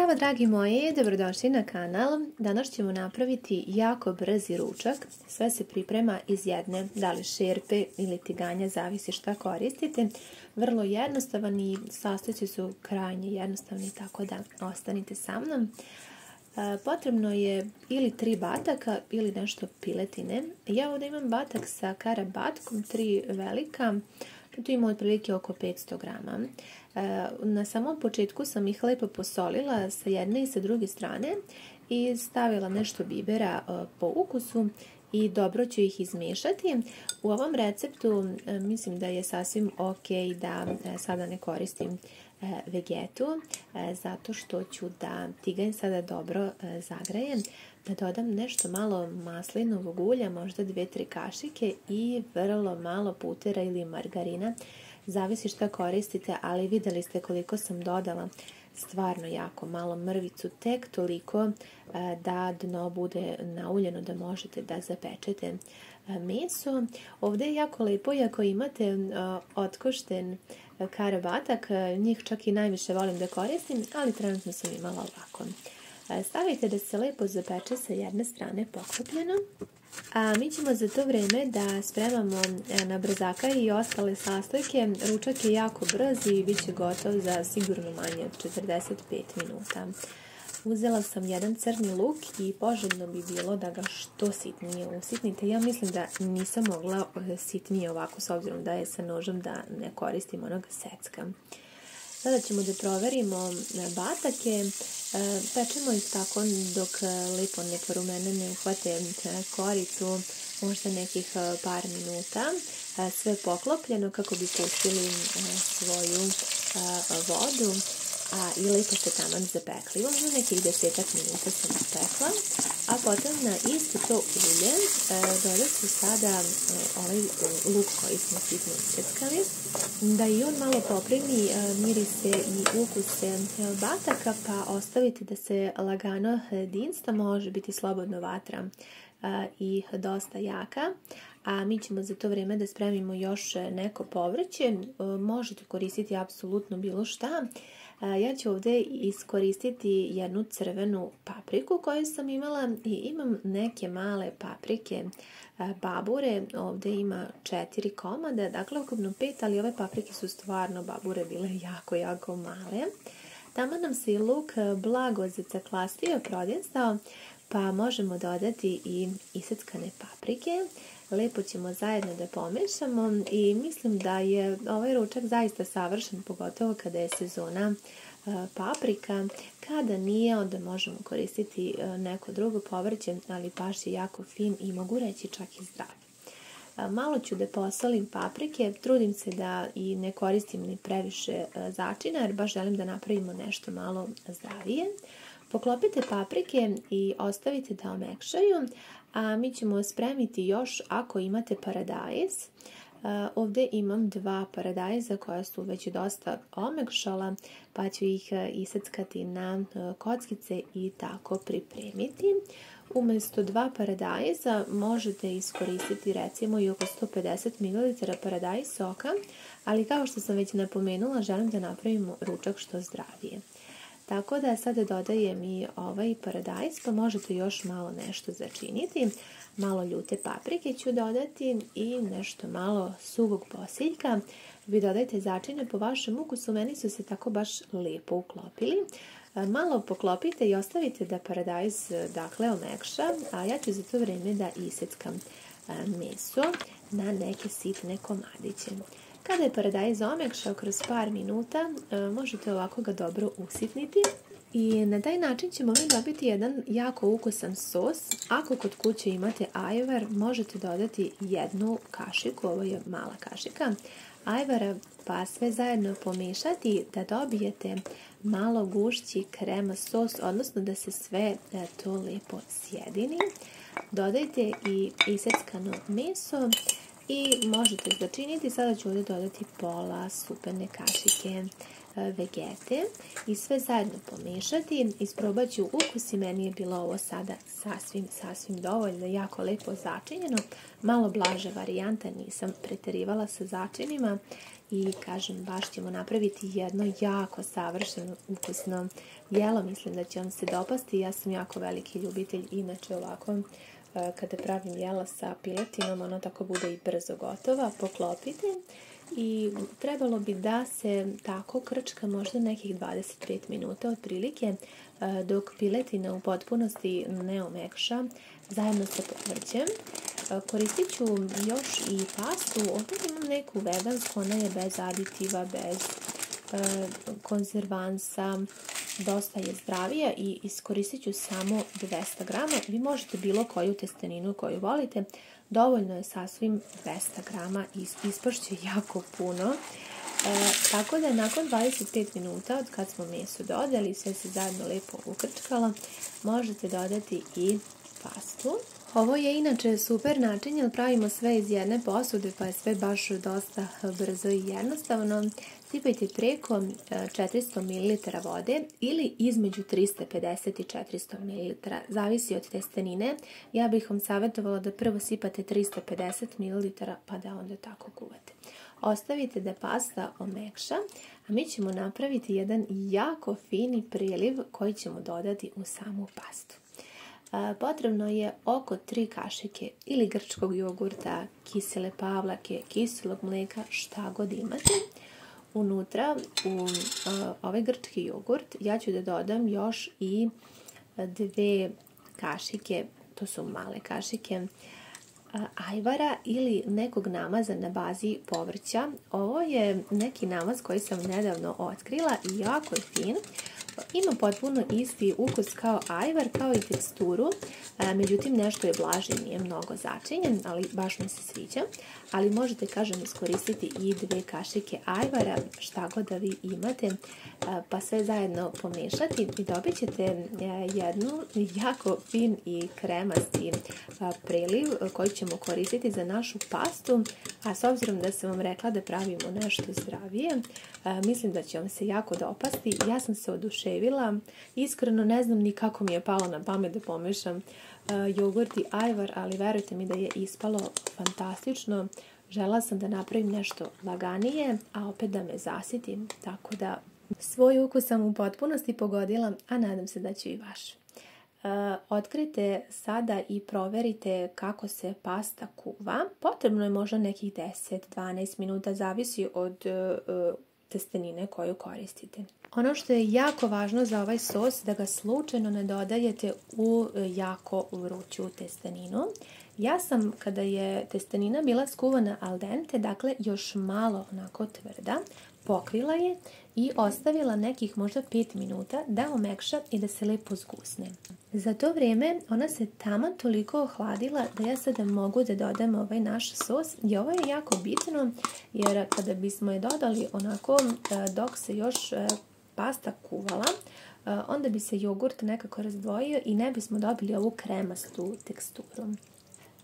Zdravo dragi moji, dobrodošli na kanal. Danas ćemo napraviti jako brzi ručak. Sve se priprema iz jedne, da li šerpe ili tiganja, zavisi šta koristite. Vrlo jednostavan i sastojci su krajnje jednostavni, tako da ostanite sa mnom. Potrebno je ili 3 bataka ili nešto piletine. Ja ovdje imam batak sa karabatkom, 3 velika. Tu ima otprilike oko 500 grama. Na samom početku sam ih lepo posolila sa jedne i sa druge strane i stavila nešto bibera po ukusu i dobro ću ih izmiješati. U ovom receptu mislim da je sasvim ok da sada ne koristim vegetu, zato što ću da tiganj sada dobro zagrejem, da dodam nešto malo maslinovog ulja, možda 2-3 kašike i vrlo malo putera ili margarina, zavisi šta koristite, ali vidjeli ste koliko sam dodala, stvarno jako malo, mrvicu, tek toliko da dno bude nauljeno da možete da zapečete meso. Ovdje je jako lepo, ako imate otkošten karabatak, njih čak i najviše volim da koristim, ali trenutno sam imala ovako. Stavite da se lepo zapeče sa jedne strane poklopljeno, a mi ćemo za to vrijeme da spremamo na brzaka i ostale sastojke. Ručak je jako brz i bit će gotov za sigurno manje od 45 minuta. Uzela sam jedan crni luk i poželjno bi bilo da ga što sitnije usitnite. Ja mislim da nisam mogla sitnije ovako, s obzirom da je sa nožem da ne koristim onog secka. Sada ćemo da proverimo batake. Pečemo ih tako dok lepo ne porumene, ne uhvate koricu, možda nekih par minuta. Sve poklopljeno kako bi pustili svoju vodu i lepo se taman zapekli. Možda nekih 10 minuta sam pekla, a potom na isto to ulje dodat ću sada ovaj luk koji smo sitno isceckali, da i on malo poprimi mirise i ukuse bataka, pa ostaviti da se lagano dinsta, može biti slobodno vatra i dosta jaka. A mi ćemo za to vrijeme da spremimo još neko povrće. Možete koristiti apsolutno bilo šta. Ja ću ovdje iskoristiti jednu crvenu papriku koju sam imala i imam neke male paprike babure. Ovdje ima 4 komada, dakle ukupno 5, ali ove paprike su stvarno babure bile jako male. Tamo nam se i luk blago zacaklastio, prodinstao, pa možemo dodati i iseckane paprike. Lepo ćemo zajedno da pomešamo i mislim da je ovaj ručak zaista savršen, pogotovo kada je sezona paprika. Kada nije, onda možemo koristiti neko drugo povrće, ali baš je jako fin i mogu reći čak i zdrav. Malo ću da posolim paprike, trudim se da i ne koristim ni previše začina, jer baš želim da napravimo nešto malo zdravije. Poklopite paprike i ostavite da omekšaju, a mi ćemo spremiti još ako imate paradajz. Ovdje imam 2 paradajza koja su već dosta omekšala, pa ću ih iseckati na kockice i tako pripremiti. Umjesto 2 paradajza možete iskoristiti recimo i oko 150 ml paradajz soka, ali kao što sam već napomenula, želim da napravimo ručak što zdravije. Tako da sada dodajem i ovaj paradajz, pa možete još malo nešto začiniti. Malo ljute paprike ću dodati i nešto malo suvog bosiljka. Vi dodajte začine po vašem ukusu, meni su se tako baš lijepo uklopili. Malo poklopite i ostavite da paradajz dakle omekša, a ja ću za to vrijeme da iseckam meso na neke sitne komadiće. Kada je paradajz omekšao kroz par minuta, možete ovako ga dobro usitniti i na taj način ćemo mi dobiti jedan jako ukusan sos. Ako kod kuće imate ajvar, možete dodati 1 kašiku, ovo je mala kašika ajvara, pa sve zajedno pomiješati da dobijete malo gušći krema sos, odnosno da se sve to lijepo sjedini. Dodajte i iseckano meso i možete začiniti. Sada ću ovdje dodati pola supene kašike vegete i sve zajedno pomešati. Isprobat ću ukus i meni je bilo ovo sada sasvim dovoljno, jako lepo začinjeno. Malo blaža varijanta, nisam preterivala sa začinima i kažem, baš ćemo napraviti jedno jako savršeno ukusno jelo. Mislim da će vam se dopasti. Ja sam jako veliki ljubitelj, inače ovako kada pravim jela sa piletinom, ono tako bude i brzo gotova, poklopiti. I trebalo bi da se tako krčka možda nekih 25 minuta otprilike, dok piletina u potpunosti ne omekša zajedno sa povrćem. Koristit ću još i pastu. Ovdje imam neku vegansku, ona je bez aditiva, bez konzervansa, dosta je zdravija i iskoristit ću samo 200 grama. Vi možete bilo koju testeninu koju volite. Dovoljno je sasvim 200 grama i ispašće jako puno. Tako da nakon 25 minuta od kad smo meso dodali, sve se zajedno lepo ukrčkalo, možete dodati i pastu. Ovo je inače super način jer pravimo sve iz jedne posude pa je sve baš dosta brzo i jednostavno. Sipajte preko 400 ml vode ili između 350 i 400 ml, zavisi od testenine. Ja bih vam savjetovala da prvo sipate 350 ml pa da onda tako kuvate. Ostavite da pasta omekša, a mi ćemo napraviti jedan jako fini priliv koji ćemo dodati u samu pastu. Potrebno je oko 3 kašike ili grčkog jogurta, kisele pavlake, kiselog mlijeka, šta god imate. Unutra u ovaj grčki jogurt ja ću da dodam još i 2 kašike, to su male kašike, ajvara ili nekog namaza na bazi povrća. Ovo je neki namaz koji sam nedavno otkrila i jako je fin. Ima potpuno isti ukus kao ajvar, kao i teksturu, međutim nešto je blaži, nije mnogo začinjen, ali baš mi se sviđa. Ali možete, kažem, iskoristiti i 2 kašike ajvara, šta god da vi imate, pa sve zajedno pomešati i dobit ćete jednu jako fin i kremasti preliv koji ćemo koristiti za našu pastu, a s obzirom da sam vam rekla da pravimo nešto zdravije, mislim da će vam se jako dopasti. Ja sam se oduševila, iskreno ne znam ni kako mi je palo na pamet da pomešam jogurt i ajvar, ali verujte mi da je ispalo fantastično. Žela sam da napravim nešto laganije, a opet da me zasitim, tako da svoj ukus sam u potpunosti pogodila, a nadam se da ću i vaš. Otkrite sada i proverite kako se pasta kuva. Potrebno je možda nekih 10-12 minuta, zavisi od testenine koju koristite. Ono što je jako važno za ovaj sos da ga slučajno ne dodajete u jako vruću testeninu. Ja sam, kada je testenina bila skuvana al dente, dakle još malo onako tvrda, pokrila je i ostavila nekih možda 5 minuta da omekša i da se lepo zgusne. Za to vrijeme ona se taman toliko ohladila da ja sada mogu da dodam ovaj naš sos. I ovo je jako bitno jer kada bismo je dodali onako dok se još pasta kuvala, onda bi se jogurt nekako razdvojio i ne bismo dobili ovu kremastu teksturu.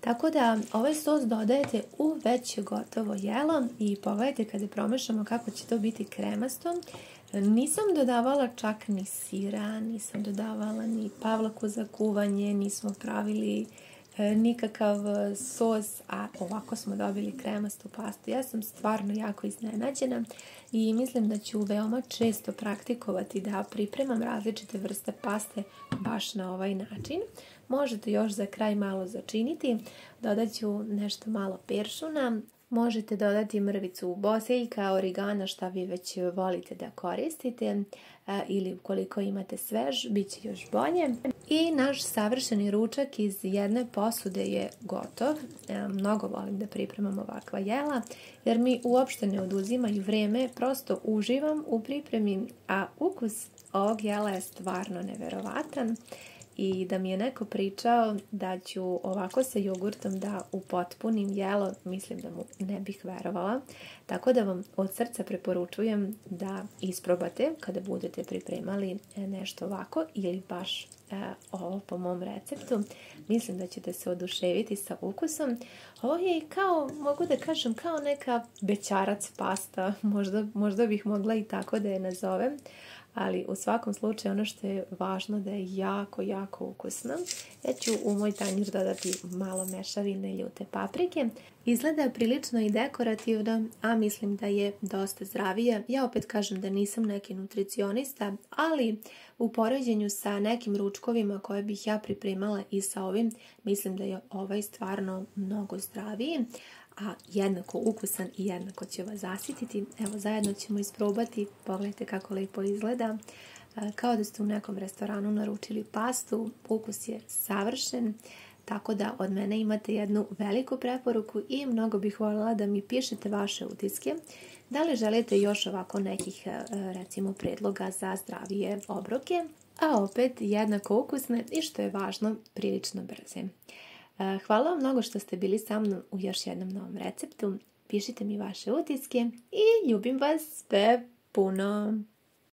Tako da ovaj sos dodajete u već gotovo jelo i pogledajte kada promešamo kako će to biti kremasto. Nisam dodavala čak ni sira, nisam dodavala ni pavlaku za kuvanje, nismo pravili nikakav sos, a ovako smo dobili kremastu pastu. Ja sam stvarno jako iznenađena i mislim da ću veoma često praktikovati da pripremam različite vrste paste baš na ovaj način. Možete još za kraj malo začiniti, dodat ću nešto malo peršuna, možete dodati mrvicu boseljka, origana, šta vi već volite da koristite, ili ukoliko imate svež, bit će još bolje. I naš savršeni ručak iz jedne posude je gotov. Mnogo volim da pripremam ovakva jela, jer mi uopšte ne oduzimaju vrijeme, prosto uživam u pripremi, a ukus ovog jela je stvarno neverovatan. i da mi je neko pričao da ću ovako sa jogurtom da upotpunim jelo, mislim da mu ne bih verovala. Tako da vam od srca preporučujem da isprobate kada budete pripremali nešto ovako ili baš ovo po mom receptu. Mislim da ćete se oduševiti sa ukusom. Ovo je kao, mogu da kažem, kao neka bećarac pasta. Možda bih mogla i tako da je nazovem. Ali u svakom slučaju ono što je važno da je jako, jako ukusno. Ja ću u moj tanjir dodati malo mešavine ljute paprike. Izgleda prilično i dekorativno, a mislim da je dosta zdravije. Ja opet kažem da nisam neki nutricionista, ali u poređenju sa nekim ručkovima koje bih ja pripremala i sa ovim, mislim da je ovaj stvarno mnogo zdraviji, a jednako ukusan i jednako će vas zasititi. Evo, zajedno ćemo isprobati. Pogledajte kako lepo izgleda. Kao da ste u nekom restoranu naručili pastu. Ukus je savršen. Tako da od mene imate jednu veliku preporuku i mnogo bih voljela da mi pišete vaše utiske. Da li želite još ovako nekih, recimo, predloga za zdravije obroke, a opet jednako ukusne i, što je važno, prilično brze. Hvala vam mnogo što ste bili sa mnom u još jednom novom receptu. Pišite mi vaše utiske i ljubim vas sve puno!